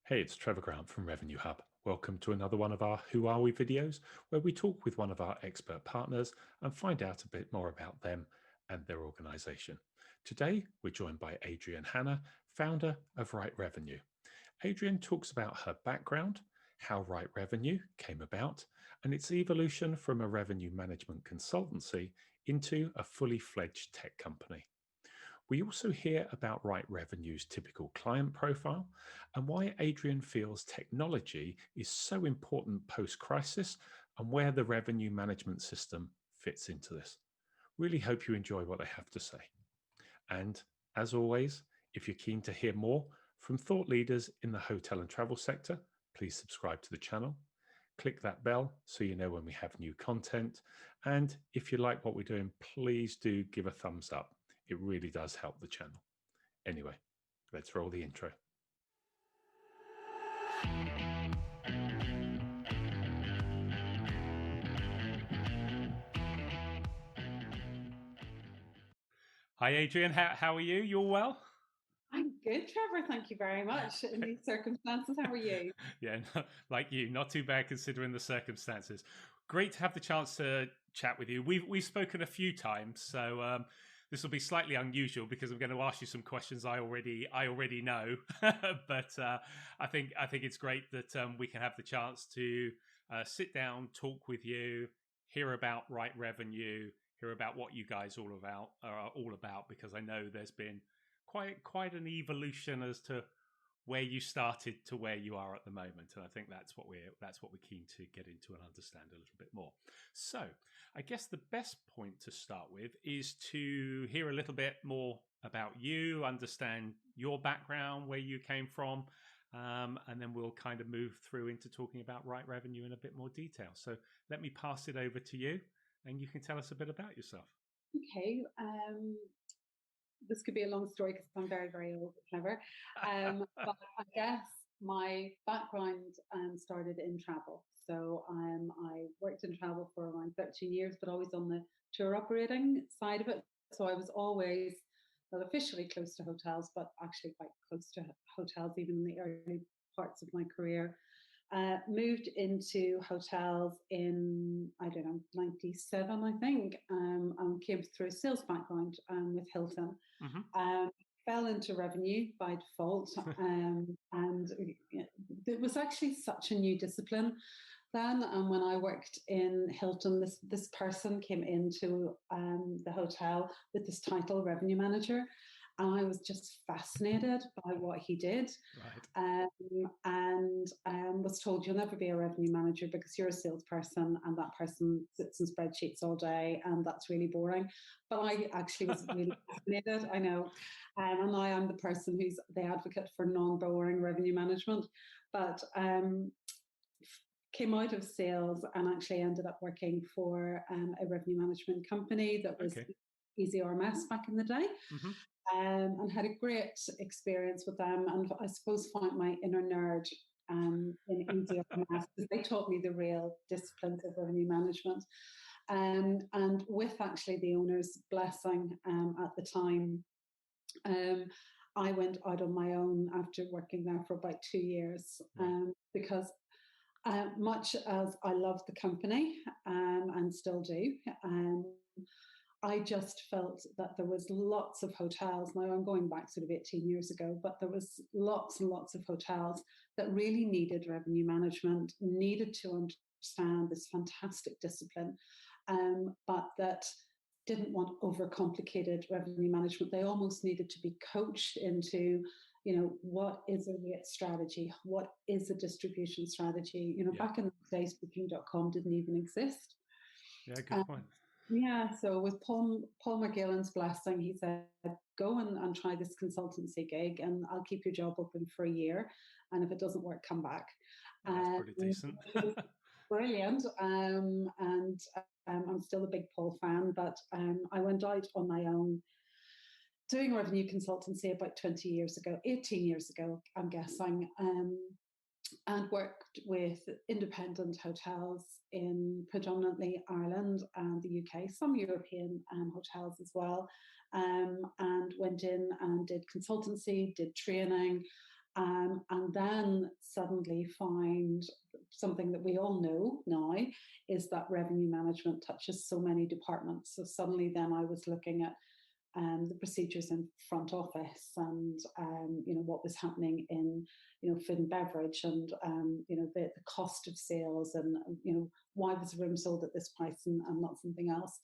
Hey, it's Trevor Grant from Revenue Hub. Welcome to another one of our Who Are We videos, where we talk with one of our expert partners and find out a bit more about them and their organization. Today, we're joined by Adrienne Hanna, founder of Right Revenue. Adrienne talks about her background, how Right Revenue came about, and its evolution from a revenue management consultancy into a fully fledged tech company. We also hear about Right Revenue's typical client profile and why Adrian feels technology is so important post-crisis and where the revenue management system fits into this. Really hope you enjoy what I have to say. And as always, if you're keen to hear more from thought leaders in the hotel and travel sector, please subscribe to the channel. Click that bell so you know when we have new content. And if you like what we're doing, please do give a thumbs up. It really does help the channel. Anyway, let's roll the intro. Hi, Adrienne. How are you? You all well? I'm good, Trevor. Thank you very much. In these circumstances, how are you? Yeah, like you, not too bad considering the circumstances. Great to have the chance to chat with you. We've spoken a few times, so this will be slightly unusual because I'm going to ask you some questions I already know. But I think it's great that we can have the chance to sit down, talk with you, hear about Right Revenue, hear about what you guys are all about, because I know there's been quite an evolution as to where you started to where you are at the moment, and I think that's what we're keen to get into and understand a little bit more. So I guess the best point to start with is to hear a little bit more about you, understand your background, where you came from, and then we'll kind of move through into talking about Right Revenue in a bit more detail. So let me pass it over to you, and you can tell us a bit about yourself. Okay. This could be a long story because I'm very, very old, clever. But I guess my background started in travel. So I worked in travel for around 13 years, but always on the tour operating side of it. So I was always not officially close to hotels, but actually quite close to hotels, even in the early parts of my career. Moved into hotels in, I don't know, 97, I think, and came through a sales background with Hilton. Mm-hmm. Fell into revenue by default, and it was actually such a new discipline then. And when I worked in Hilton, this person came into the hotel with this title, revenue manager, and I was just fascinated by what he did. Right. And was told you'll never be a revenue manager because you're a salesperson and that person sits in spreadsheets all day and that's really boring. But I actually was really fascinated. I know. And I am the person who's the advocate for non-boring revenue management. But came out of sales and actually ended up working for a revenue management company that was Easy RMS back in the day. Mm-hmm. And had a great experience with them, and I suppose found my inner nerd in Easy RMS because they taught me the real disciplines of revenue management. And with actually the owner's blessing at the time, I went out on my own after working there for about 2 years because much as I loved the company and still do, I just felt that there was lots of hotels. Now I'm going back sort of 18 years ago, but there was lots and lots of hotels that really needed revenue management, needed to understand this fantastic discipline, but that didn't want overcomplicated revenue management. They almost needed to be coached into, what is a rate strategy? What is a distribution strategy? Back in the days, booking.com didn't even exist. Yeah, good point. Yeah, so with Paul McGillen's blessing, he said, go and try this consultancy gig and I'll keep your job open for a year. And if it doesn't work, come back. That's pretty decent. Brilliant. And I'm still a big Paul fan, but I went out on my own doing revenue consultancy about 18 years ago, I'm guessing. And worked with independent hotels in predominantly Ireland and the UK, some European hotels as well, and went in and did consultancy, did training, and and then suddenly find something that we all know now is that revenue management touches so many departments. So suddenly then I was looking at the procedures in front office, and what was happening in food and beverage, and the cost of sales, and why was a room sold at this price and not something else.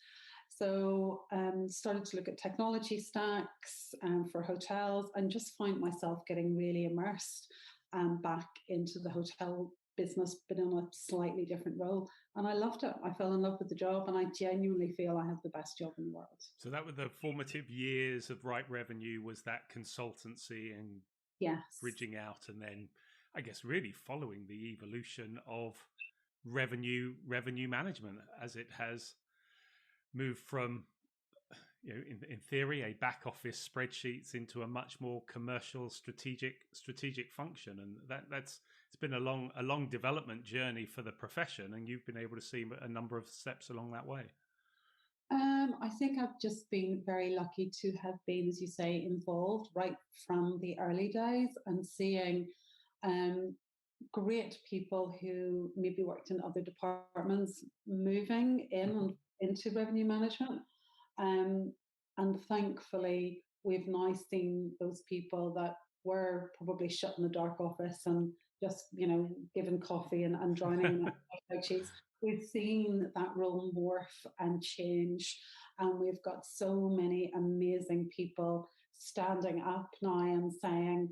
So started to look at technology stacks for hotels, and just find myself getting really immersed back into the hotel business, but in a slightly different role. And I loved it. I fell in love with the job, and I genuinely feel I have the best job in the world. So that were the formative years of Right Revenue, was that consultancy and Yes. bridging out, and then I guess really following the evolution of revenue management as it has moved from, in theory, a back office spreadsheets into a much more commercial, strategic function, and it's been a long development journey for the profession, and you've been able to see a number of steps along that way. I think I've just been very lucky to have been, as you say, involved right from the early days, and seeing great people who maybe worked in other departments moving into revenue management. And thankfully, we've now seen those people that were probably shut in the dark office and just, given coffee and drowning in sheets. We've seen that role morph and change. And we've got so many amazing people standing up now and saying,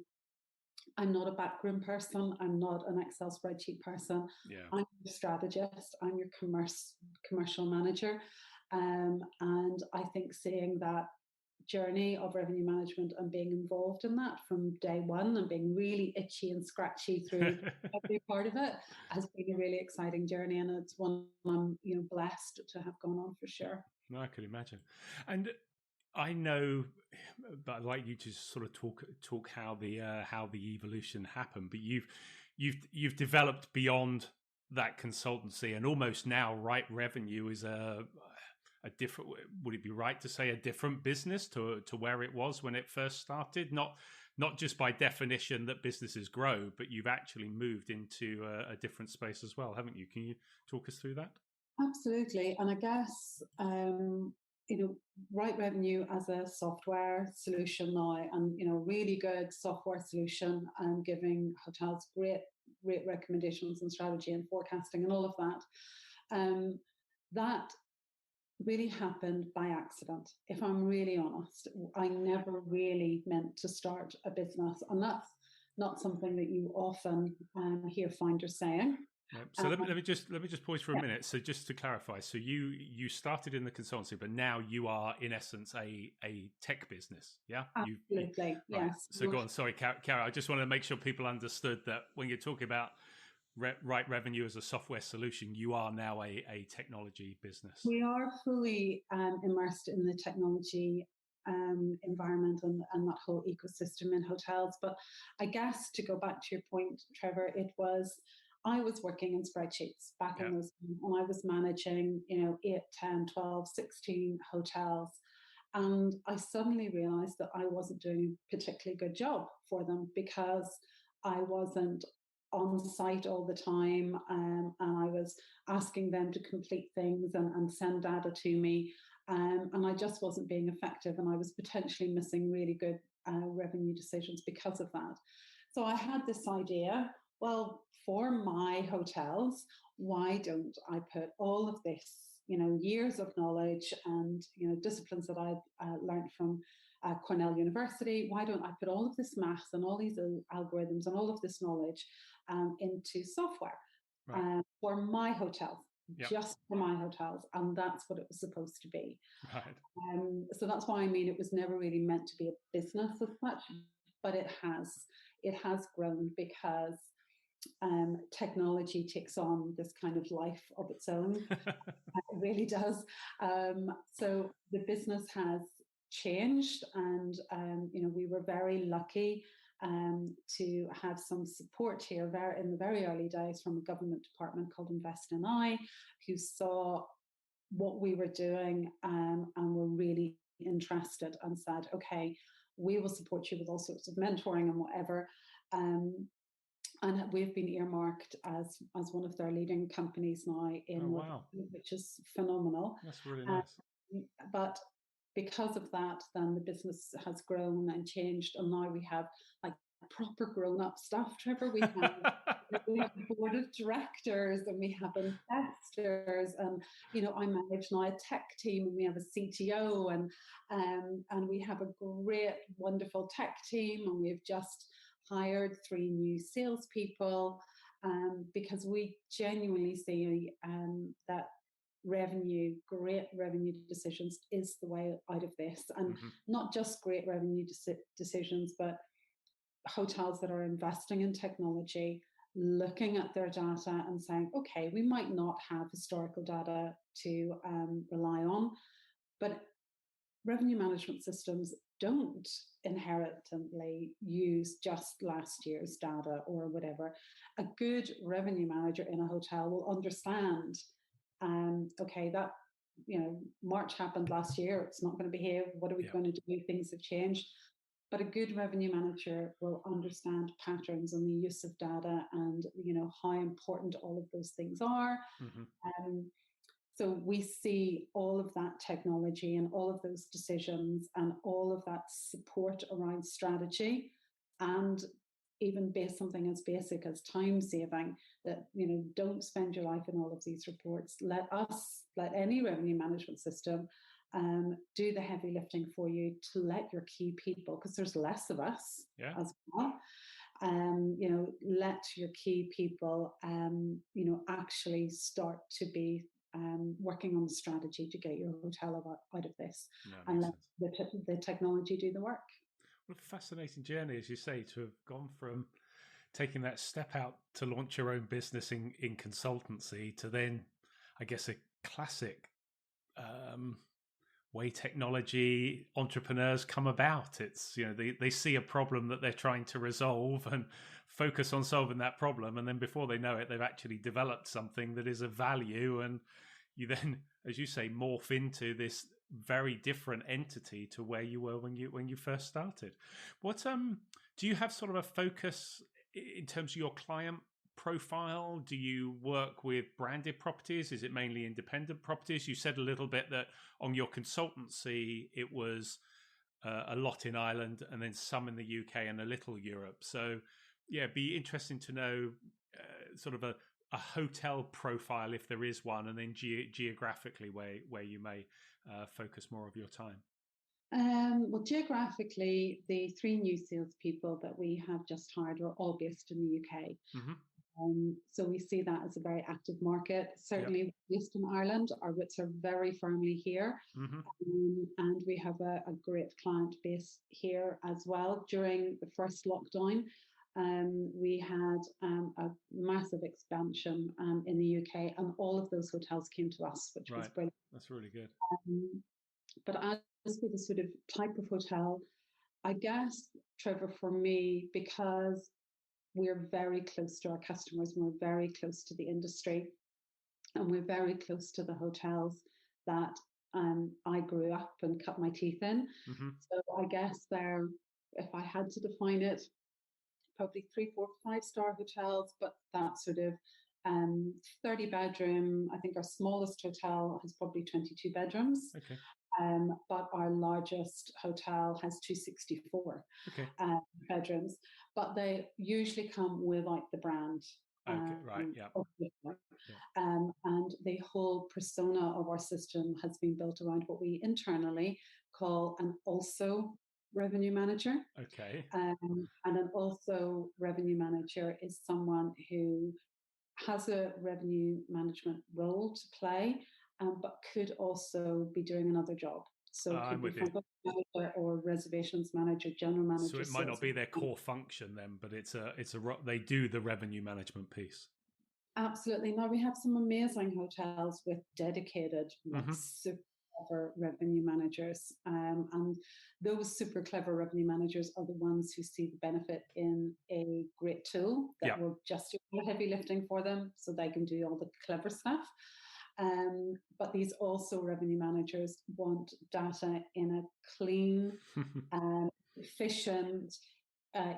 I'm not a backroom person. I'm not an Excel spreadsheet person. Yeah. I'm your strategist. I'm your commercial manager. And I think seeing that journey of revenue management and being involved in that from day one, and being really itchy and scratchy through every part of it, has been a really exciting journey, and it's one I'm blessed to have gone on, for sure. No, I could imagine. And I know, but I'd like you to sort of talk how the evolution happened. But you've developed beyond that consultancy, and almost now Right Revenue is a different. Would it be right to say a different business to where it was when it first started? Not just by definition that businesses grow, but you've actually moved into a different space as well, haven't you? Can you talk us through that? Absolutely, and I guess Right Revenue as a software solution now, and really good software solution, and giving hotels great recommendations and strategy and forecasting and all of that. That really happened by accident. If I'm really honest, I never really meant to start a business, and that's not something that you often hear founders saying. So let me just pause for a minute. So just to clarify, so you started in the consultancy, but now you are in essence a tech business, yeah? Absolutely, right. yes. So go on. Sorry, Cara. I just want to make sure people understood that when you're talking about Right Revenue as a software solution, you are now a technology business. We are fully immersed in the technology environment and that whole ecosystem in hotels. But I guess, to go back to your point, Trevor, I was working in spreadsheets back in those days, and I was managing 8, 10, 12, 16 hotels. And I suddenly realized that I wasn't doing a particularly good job for them, because I wasn't on site all the time, and I was asking them to complete things and send data to me, and I just wasn't being effective, and I was potentially missing really good revenue decisions because of that. So I had this idea, well, for my hotels, why don't I put all of this, years of knowledge and disciplines that I've learned from Cornell University, why don't I put all of this maths and all these algorithms and all of this knowledge into software for my hotels, just for my hotels, and that's what it was supposed to be. Right. So that's why it was never really meant to be a business as such, but it has grown, because technology takes on this kind of life of its own. It really does. So the business has changed, and we were very lucky to have some support here in the very early days from a government department called Invest in I, who saw what we were doing and were really interested, and said, okay, we will support you with all sorts of mentoring and whatever. and we've been earmarked as one of their leading companies now Oh, in wow. which is phenomenal. That's really Um, nice. but because of that, then the business has grown and changed, and now we have like proper grown-up stuff. Trevor, we have a board of directors and we have investors, and I manage now a tech team, and we have a CTO, and we have a great, wonderful tech team, and we've just hired 3 new salespeople, because we genuinely see that great revenue decisions is the way out of this, and Mm-hmm. not just great revenue decisions, but hotels that are investing in technology, looking at their data and saying, okay, we might not have historical data to rely on, but revenue management systems don't inherently use just last year's data or whatever. A good revenue manager in a hotel will understand, okay, that March happened last year, it's not going to behave. What are we going to do? Things have changed. But a good revenue manager will understand patterns and the use of data, and how important all of those things are. Mm-hmm. So we see all of that technology and all of those decisions and all of that support around strategy, and even something as basic as time saving, that don't spend your life in all of these reports. Let any revenue management system do the heavy lifting for you, to let your key people, because there's less of us as well, let your key people actually start to be working on the strategy to get your hotel out of this, and let the technology do the work. What a fascinating journey, as you say, to have gone from taking that step out to launch your own business in consultancy to then, I guess, a classic way technology entrepreneurs come about. It's, they see a problem that they're trying to resolve and focus on solving that problem. And then before they know it, they've actually developed something that is of value. And you then, as you say, morph into this very different entity to where you were when you first started. What do you have sort of a focus in terms of your client profile? Do you work with branded properties? Is it mainly independent properties? You said a little bit that on your consultancy it was a lot in Ireland and then some in the UK and a little Europe. So yeah, it'd be interesting to know sort of a hotel profile, if there is one, and then geographically where you may focus more of your time. Well, geographically, the 3 new salespeople that we have just hired are all based in the UK. Mm-hmm. So we see that as a very active market. Certainly, based in Ireland, our roots are very firmly here. Mm-hmm. And we have a great client base here as well. During the first lockdown, we had a massive expansion in the UK, and all of those hotels came to us, which was brilliant. That's really good. But as with the sort of type of hotel, I guess, Trevor, for me, because we're very close to our customers, and we're very close to the industry, and we're very close to the hotels that I grew up and cut my teeth in. Mm-hmm. So I guess if I had to define it, probably 3, 4, 5-star hotels, but that sort of 30 bedroom. I think our smallest hotel has probably 22 bedrooms. Okay. But our largest hotel has 264 bedrooms, but they usually come without the brand. Okay, right, yeah. And the whole persona of our system has been built around what we internally call an also revenue manager. Okay. And an also revenue manager is someone who has a revenue management role to play, but could also be doing another job. So it could be front office manager or reservations manager, general manager. So it might not be their core function then, but they do the revenue management piece. Absolutely. Now we have some amazing hotels with dedicated, super clever revenue managers, and those super clever revenue managers are the ones who see the benefit in a great tool that will just do the heavy lifting for them, so they can do all the clever stuff. But these also revenue managers want data in a clean, efficient,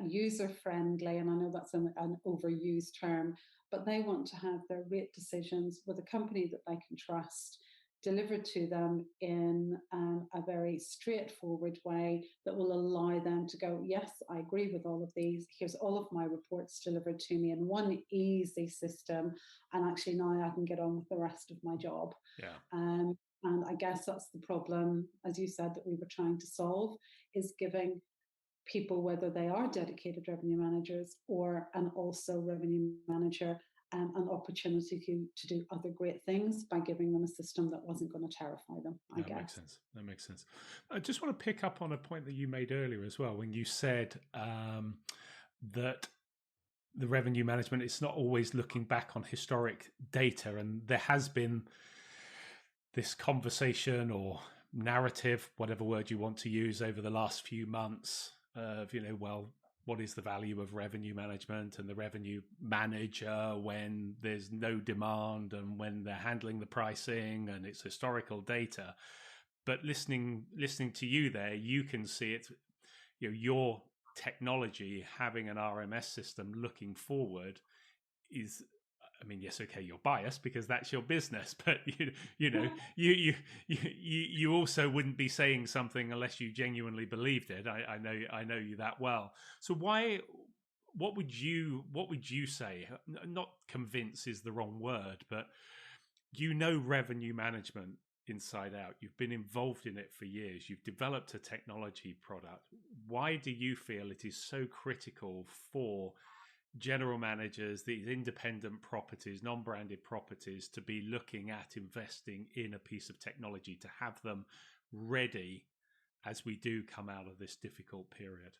user friendly, and I know that's an overused term, but they want to have their rate decisions with a company that they can trust, delivered to them in a very straightforward way that will allow them to go, yes, I agree with all of these. Here's all of my reports delivered to me in one easy system. And actually now I can get on with the rest of my job. Yeah. And I guess that's the problem, as you said, that we were trying to solve, is giving people, whether they are dedicated revenue managers or an also revenue manager, an opportunity to do other great things by giving them a system that wasn't going to terrify them, I guess. Makes sense. That makes sense. I just want to pick up on a point that you made earlier as well, when you said that the revenue management, it's not always looking back on historic data. And there has been this conversation or narrative, whatever word you want to use, over the last few months of, well, what is the value of revenue management and the revenue manager when there's no demand and when they're handling the pricing and it's historical data. But listening to you there, you can see it, your technology having an RMS system looking forward is, I mean, yes, okay, you're biased because that's your business, but you also wouldn't be saying something unless you genuinely believed it. I know you that well. So what would you say? Not convince is the wrong word, but revenue management inside out. You've been involved in it for years. You've developed a technology product. Why do you feel it is so critical for general managers, these independent properties, non-branded properties, to be looking at investing in a piece of technology to have them ready as we do come out of this difficult period?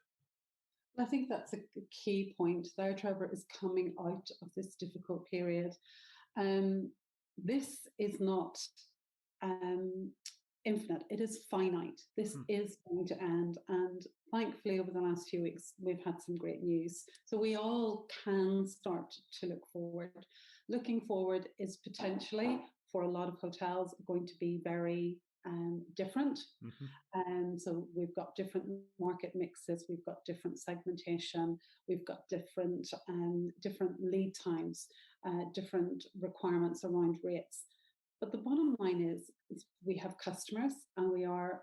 I think that's a key point there, Trevor, is coming out of this difficult period. This is not infinite. It is finite. This is going to end. And thankfully, over the last few weeks, we've had some great news. So we all can start to look forward. Looking forward is potentially, for a lot of hotels, going to be very different. So we've got different market mixes, we've got different segmentation, we've got different lead times, different requirements around rates. But the bottom line is we have customers and we are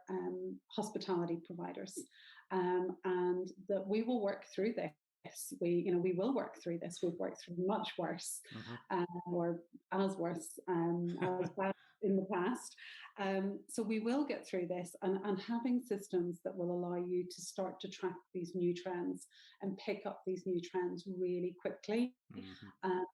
hospitality providers, and that we will work through this. We will work through this. We've worked through much worse, or as worse, as bad in the past. So we will get through this, and having systems that will allow you to start to track these new trends and pick up these new trends really quickly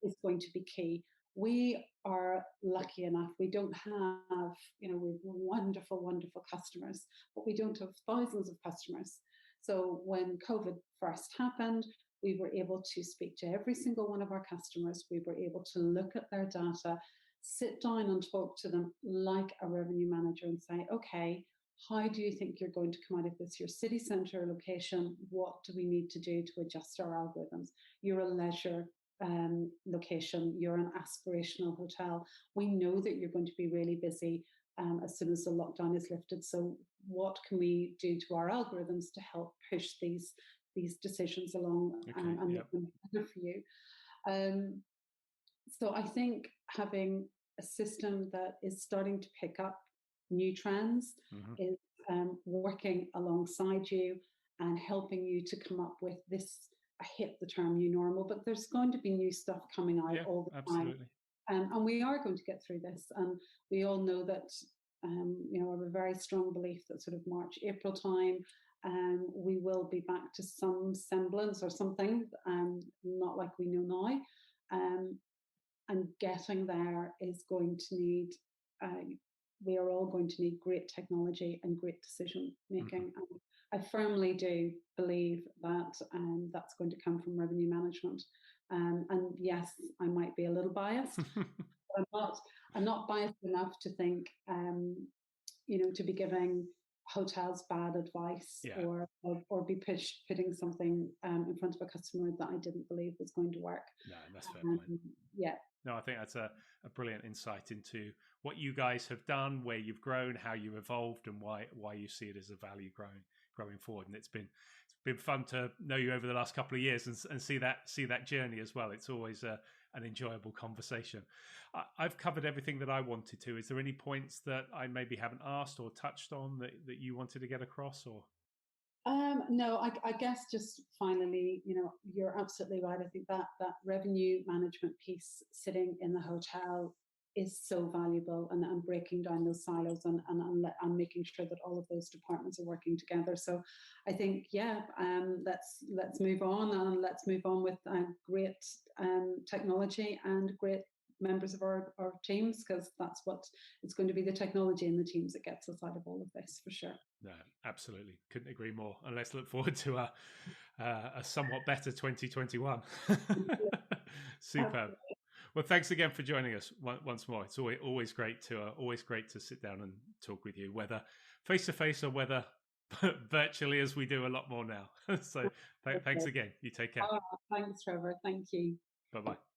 is going to be key. We are lucky enough. We don't have, we've wonderful, wonderful customers, but we don't have thousands of customers. So when COVID first happened, we were able to speak to every single one of our customers. We were able to look at their data, sit down and talk to them like a revenue manager and say, okay, how do you think you're going to come out of this? Your city centre location, what do we need to do to adjust our algorithms? You're a leisure location, you're an aspirational hotel. We know that you're going to be really busy as soon as the lockdown is lifted. So what can we do to our algorithms to help push these decisions along and make them better for you? So I think having a system that is starting to pick up new trends is working alongside you and helping you to come up with this. I hate the term new normal, but there's going to be new stuff coming out all the time. And we are going to get through this. And we all know that, I have a very strong belief that sort of March, April time, we will be back to some semblance or something, not like we know now. And getting there is going to need, we are all going to need great technology and great decision making. I firmly do believe that that's going to come from revenue management. And yes, I might be a little biased, but I'm not biased enough to think, to be giving hotels bad advice or be putting something in front of a customer that I didn't believe was going to work. No, that's a fair point. Yeah. No, I think that's a brilliant insight into what you guys have done, where you've grown, how you've evolved, and why you see it as a value growing growing forward. And it's been fun to know you over the last couple of years and see that journey as well. It's always an enjoyable conversation. I've covered everything that I wanted to. Is there any points that I maybe haven't asked or touched on that you wanted to get across? Or no, I guess just finally, you're absolutely right. I think that revenue management piece sitting in the hotel is so valuable, and breaking down those silos and making sure that all of those departments are working together. So I think, let's move on, and let's move on with great technology and great members of our teams, because that's what it's going to be, the technology and the teams that gets us out of all of this, for sure. No, absolutely. Couldn't agree more. And let's look forward to a somewhat better 2021. Superb. Well, thanks again for joining us once more. It's always great to sit down and talk with you, whether face to face or whether virtually, as we do a lot more now. So thanks again. You take care. Thanks, Trevor. Thank you. Bye-bye.